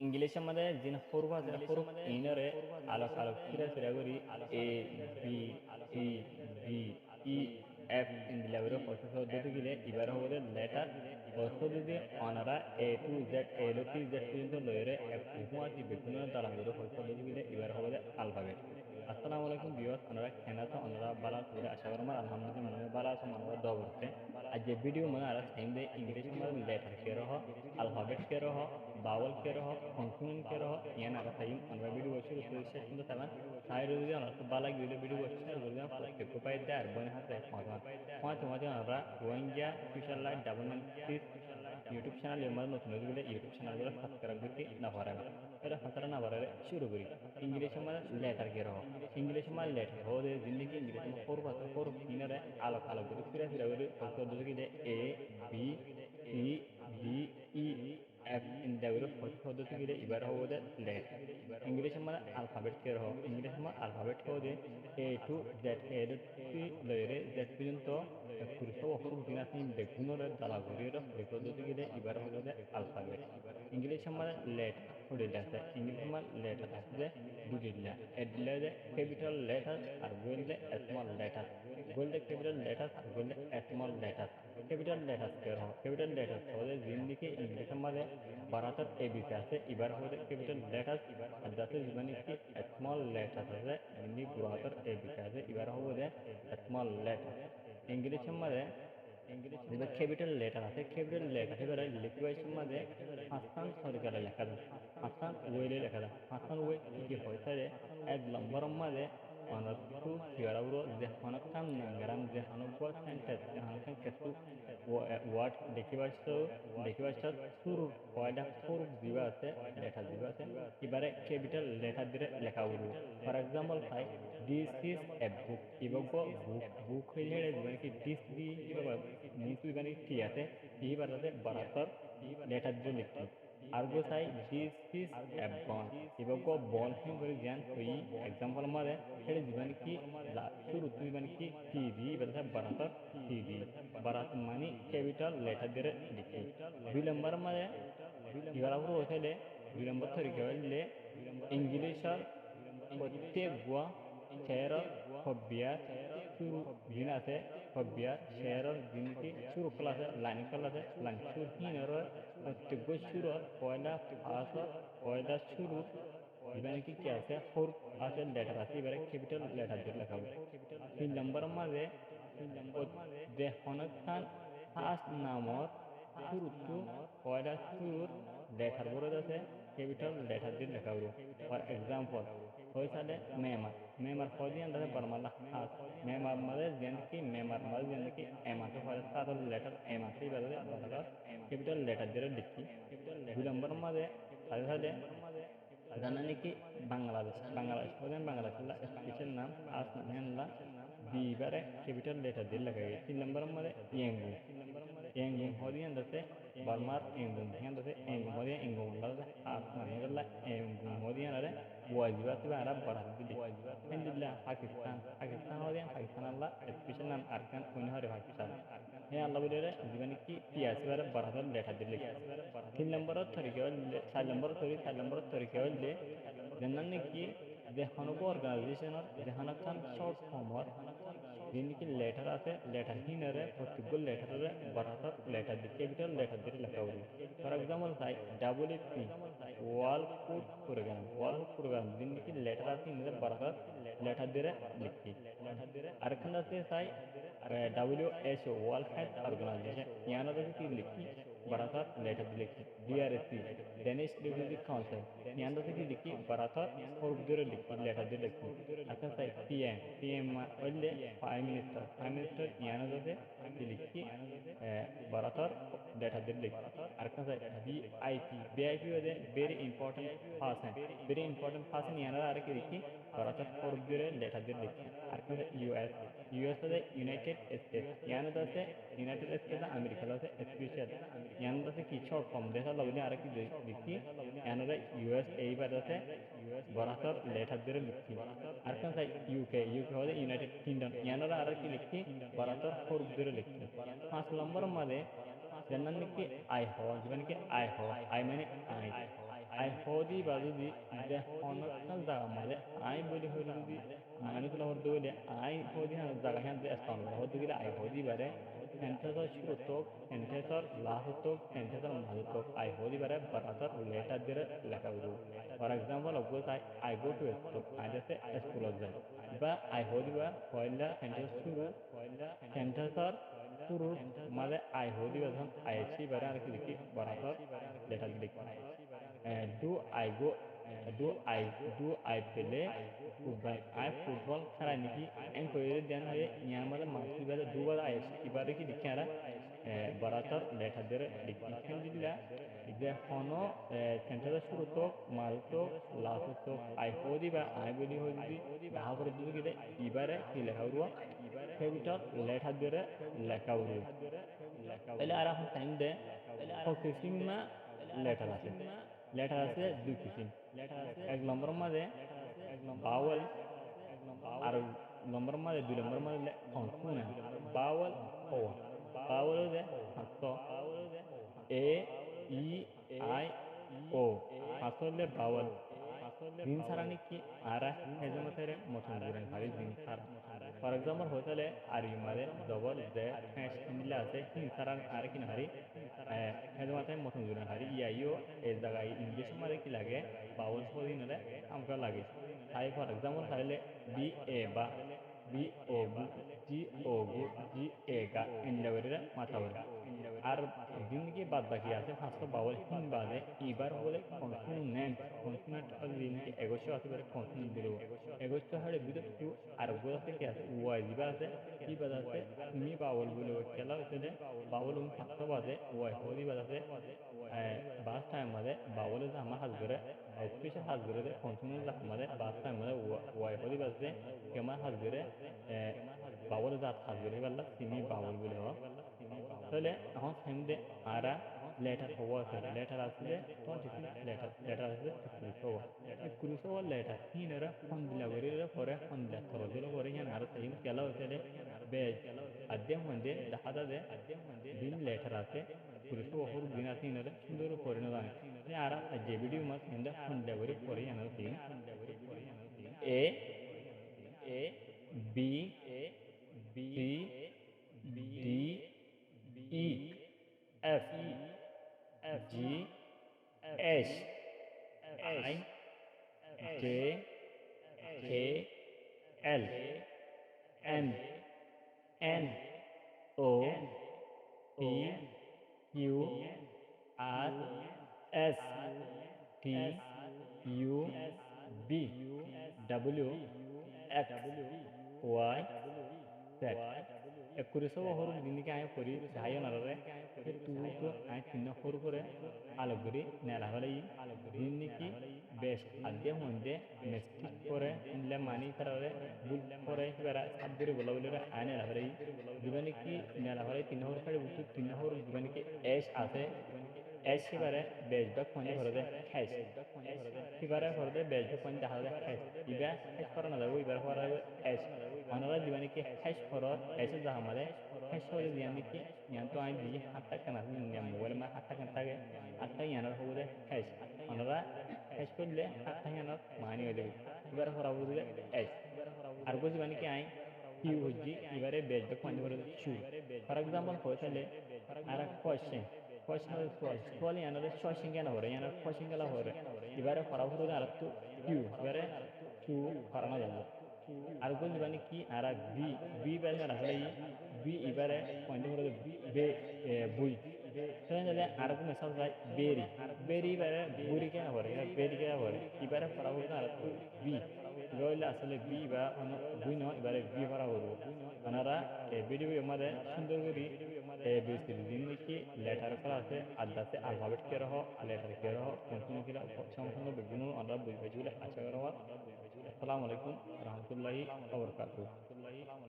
इंग्लिशमध्ये जिन हुरूफ इनरे अलग अलग फिरा करी A B C D E F ইন্দিলাবরে পদ্ধতি গিলে এবার হবে লেটার পদ্ধতি অনারা এ টু জেড এ লক্ষ্মী জেড পর্যন্ত লয়েরে এক উপমাতি বিভিন্ন তালাগুলো পদ্ধতি গিলে এবার হবে আলফাবেট। আসসালামু আলাইকুম ভিউয়ার্স, ওনারা খেনাতো ওনারা বালা করে আশা করি আমার আলহামদুলিল্লাহ মনে বালা আছে মনে দবরতে আজ যে ভিডিও মানে আর সেম দে ইংলিশ মানে লেটার কে রহ আলফাবেট কে রহ বাউল কে রহ কনসোনেন্ট কে রহ ইয়ান আর তাই ওনারা ভিডিও বসে শেষ পর্যন্ত তামান সাই রোজি ওনারা তো বালা ভিডিও ভিডিও বসে রোজি প্রত্যেক পাই দেয় বনে হাতে তোমাদের ওনারা Rohingya fisher light double nine YouTube channel এর নতুন নতুন ইউটিউব চ্যানেলগুলো সাবস্ক্রাইব করতে না পারেন এটা ফাতারা না পারে শুরু করি इंग्लिश में लेटर के रहो इंग्लिश में लेटर हो दे जिंदगी इंग्लिश में फोर किनारे अलग अलग गुरु फिरा तो दो की दे A B C D E F इन देवरो पद्धति की दे इबार हो दे लेटर इंग्लिश में अल्फाबेट के रहो इंग्लिश में अल्फाबेट हो दे ए टू जेड ए की लयरे जेड पर्यंत कुरिसो अखर गुटिना सिम बेगुनर दाला गुरिर पद्धति की दे इबार हो दे अल्फाबेट इंग्लिश में लेटर हो दे इंग्लिश में लेटर আছে দুটিলা এডলে ক্যাপিটাল লেটার আর গোল্ডে স্মল লেটার গোল্ডে ক্যাপিটাল লেটার আর গোল্ডে স্মল লেটার ক্যাপিটাল লেটার কের হয় ক্যাপিটাল লেটার হলে জিন্দিকে ইংলিশের মধ্যে বারাতার এবিসি আছে এবার হলে ক্যাপিটাল লেটার আর যাতে জীবনে কি স্মল লেটার আছে জিন্দি গুরাতার এবিসি আছে এবার হবে স্মল লেটার ইংলিশের মধ্যে যেটা ক্যাপিটাল লেটার আছে ক্যাপিটাল লেটার এবারে লিকুয়েশন মধ্যে হাসান সরকারে লেখা যায় হাসান ওয়েলে লেখা যায় হাসান ওয়ে কি হয়েছে এক নম্বর মধ্যে অনর্থ কিয়ারাউরো যে হনকাম নাঙ্গারাম যে হনক সেন্টেন্স যে হনকাম কেসু ওয়ার্ড দেখিবাস শুরু কয়টা শুরু দিবা আছে লেটার দিবা আছে এবারে ক্যাপিটাল লেটার দিয়ে লেখা উড়ু ফর এক্সাম্পল ফাই দিস ইজ এ বুক ইবক বুক হইলে মানে কি দিস দি নিচু মানে কি আছে এইবারে বারাতর লেটার দিয়ে লিখি argo sai this is a ball ibako ball hin gori jan koi example mare hele jiban ki shuru tu jiban ki tv bata barat mani capital letter dire likhi bilambar mare igara puro hosele bilambar thori kawle english ar প্রত্যেক গুয়া শেয়ারর হবিয়ার শুরু দিন আছে হবিয়ার শেয়ারর দিন কি শুরু ক্লাসে line শুরু হিনর প্রত্যেক শুরু পয়লা শুরু এবারে কি আছে ফোর আছে লেটার আছে এবারে ক্যাপিটাল লেটার দিয়ে লেখা হবে 3 নম্বর মাঝে যে হনখান ফার্স্ট নামর শুরু পয়লা শুরুর লেটার বড় আছে ক্যাপিটাল লেটার দিয়ে লেখা হবে ফর এক্সাম্পল হয়েছে মেমার ফৌজি আন্দাজে বর্মালা হাত মেমার মাঝে যেনকি মেমার মাঝে যেনকি এমাকে ফলে সাত লেটার এমাকে বাদে ক্যাপিটাল লেটার দিয়ে লিখি 2 নম্বর মাঝে সাথে জানানি কি বাংলাদেশ প্রধান বাংলাদেশের স্পেশাল নাম আসনাম হেনলা বিবারে ক্যাপিটাল লেটার দিয়ে লেখা গেছে 3 নম্বর মধ্যে ইয়াঙ্গুম হদি আন্দাজে বর্মার ইয়াঙ্গুম হেনদাসে ইয়াঙ্গুম হদি ইয়াঙ্গুম লাদে আসনাম হেনলা ইয়াঙ্গুম হদি আনারে ওয়াজিবাত বা আরব বারাত দিলি হিন্দিল্লা পাকিস্তান হদি পাকিস্তান আল্লাহ স্পেশাল নাম আরকান কোন হরে পাকিস্তান হে আল্লাহ বলে জীবনে কি পিয়াস বারে বারাত লেটার দিলে 3 নম্বর তরিকা 4 নম্বর তরিকা হলে জানানি কি যে হনব অর্গানাইজেশনের যে হনকান শর্ট ফর্মর যিনি লেটার আছে লেটার হিনরে প্রত্যেক লেটারে বারাত লেটার দিয়ে ক্যাপিটাল লেটার দিয়ে লেখা হবে ফর এক্সাম্পল তাই ডাব্লিউপি ওয়াল প্রোগ্রাম যিনি লেটার আছে হিনরে বারাত লেটার দিয়ে লিখি আরেকখান আছে তাই WHO ওয়ার্ল্ড হেলথ অর্গানাইজেশন ইয়ানারে কি লিখি বারাত লেটার দিয়ে লিখি DRC ডেনিশ রিপাবলিক কাউন্সিল ইয়ানারে কি লিখি বারাত ফোর্ব দিয়ে লিখি লেটার দিয়ে লিখি আচ্ছা তাই PM হইলে প্রাইম মিনিস্টার ইয়ানারে কি লিখি বারাতর লেটার দিয়ে লিখি আরেকখান তাই VIP হইলে ভেরি ইম্পর্টেন্ট পারসন ইয়ানারে আর কি লিখি বারাতর ফোর্ব দিয়ে লেটার দিয়ে লিখি আরেকখান US হলে ইউনাইটেড স্টেটস ইয়ানারে ইউনাইটেড স্টেটস আমেরিকা হলে স্পেশাল ইয়ানারে কি শর্ট ফর্ম দেখা লাগলে আর কি লিখি ইয়ানারে US এইবার আছে বারাতর লেটার দিয়ে লিখি আরেকখান তাই UK হলে ইউনাইটেড কিংডম ইয়ানারে আর কি লিখি বারাতর ফোর্ব দিয়ে লিখি 5 নম্বর মধ্যে জানান কি আই হওয়া জীবন কি আই হওয়া আই মানে আই হদি বাজুদি যে হনকাল জায়গা মাঝে আই বলি হইল যদি মানুষগুলো হতে বলে আই হদি হান জায়গা হ্যাঁ যে স্থান হতে গেলে আই হদি বারে সেন্টেন্সর শুরু তো সেন্টেন্সর লাস্ট তো সেন্টেন্সর মাঝে তো আই হদি বারে বারাতর লেটার দিয়ে লেখা হইল for example of course I go to school I যাতে স্কুলত যায় বা আই হদি বা পয়লা সেন্টেন্স শুরু সেন্টেন্সর শুরু মাঝে আই হদি বাজন আই এসি বারে আর কি লিখি বারাতর লেটার লিখি do I go do I do I play football I football খেলা নাকি এন কইরে দেন হয়ে ইয়ার মধ্যে মাসি বাদে দুবার আইস এবারে কি লিখে আর বরাতর লেটার দিয়ে লিখি দিলা যে হনো সেন্টেন্স শুরু তো মাল তো লাস্ট তো আই হদি বা আই বলি হদি ভাব করে দিলে গেলে এবারে কি লেখা হইব সেটার লেটার দিয়ে লেখা হইব তাহলে আর এখন টাইম দে ফোকাসিং মা লেটার আছে লেটার আছে দুই কিসিম এক নম্বর মাঝে বাওয়াল আর নম্বর মাঝে দুই নম্বর মাঝে কনসোনেন্ট বাওয়াল ও বাওয়াল যে হাত এ ই আই ও আসলে বাওয়াল দিন সারা নাকি আরা হেজমতেরে মতন গুরেন ভারি দিন সারা ফর এক্সাম্পল হইতালে আর ইউ মাঝে ডবল যে হ্যাশ ইন্দিলা আছে দিন সারা আর কি না হারি হেজমতে মতন গুরেন হারি ইয়াইও এই জায়গায় ইংলিশ মাঝে কি লাগে বাউল সদিন হলে আমকা লাগে তাই ফর এক্সাম্পল তাহলে বি এ বা বি ও গু জি ও গু জি এ গা ইন্ডাবের মাথা বলে আর দিন কি বাদ বাকি আছে ফার্স্ট বাউল হিন বাদে এবার বলে কনসোনেন্ট কনসোনেন্ট দিন কি এগোশো আছে বলে কনসোনেন্ট দিল এগোশো হলে বিদ্যুৎ টু আর গোলা থেকে আছে ওয়াই জিবা আছে কি বাদ আছে মি বাউল বলে খেলা হচ্ছে বাউল ফার্স্ট বাদে ওয়াই হলি বাদ আছে বাস টাইম মাঝে বাউলে যে আমার হাত ধরে স্পেশাল হাত ধরে কনসোনেন্ট আমাদের বাস টাইম মাঝে ওয়াই হলি বাজছে কেমার হাত ধরে বাউলে জাত হাত ধরে পারলা সিমি বাউল বলে হওয়া তাহলে এখন সেমদে আরা লেটার হওয়া আছে লেটার আসলে লেটার আসলে কুড়িশো লেটার হিনরা ফোন দিলা করে পরে ফোন দিলা খরচ দিল করে হিন আর সেম কেলা হচ্ছে বেজ আদ্যম মধ্যে দেখা যায় দিন লেটার আছে কুড়িশো ওপর দিন আছে হিনরা সুন্দর পরিণত হয় আর যে ভিডিও মাস হিন্দা ফোন দিলা করে পরে হিনার same A A B C D E F G H I J K L M N O P Q R S T U V W X Y Z একুরিশো হরু দিনকে আয় করি যাইও না রে তু তো আয় তিন হরু করে আলো করি নেলা হলে দিন নাকি বেশ আদ্য মধ্যে মেস্টিক করে ইনলে মানি তারে বুল করে বেড়া সাবদরে বলা বলে আয় নেলা হলে দিবানি কি নেলা হলে তিন হরু করে বুঝু তিন হরু দিবানি কি এস আছে এস এবারে বেশ বাক পঞ্জে ভরে দেয় হ্যাশ এবারে ভরে দেয় বেশ বাক পঞ্জে হালে হ্যাশ এবার হ্যাশ করা না যাবো এবার করা হ্যাশ অনারা দিবানি কি হ্যাশ করো এসে যা আমাদের হ্যাশ হলে দিয়ানি কি ইয়ান তো আইন দিয়ে হাতটা কেনা মোবাইল মা হাতটা কেন থাকে হাতটা ইয়ানোর হবো দে হ্যাশ অনারা হ্যাশ করলে হাতটা ইয়ানোর মানি হয়ে যাবে এবার করা হবো দে হ্যাশ আর বুঝি মানে কি আই কিউ হচ্ছে এবারে বেশ বাক পঞ্জে ভরে শু ফর এক্সাম্পল হয়েছে আর question Quali hanno le sue singolare, hanno le sue singolare. I vari faravuru da tu più, vari tu farano da. Algo di bani ki ara b bani ara halai b ibare quando voro b bui. Sono delle argo mesal dai beri ibare buri ke avore, beri ke avore. Ibare faravuru da tu b. Goilla asale b iba ono buino ibare b faravuru. Anara video made সুন্দর করি basic জিনিসকে letter করা আছে আদাতে alphabet কে রহ letter কে রহ কোন কি সম্পূর্ণ বিভিন্ন আমরা বুঝবে আশা করা আসসালামু আলাইকুম রহমতুল্লাহি ওয়া বারাকাতুহু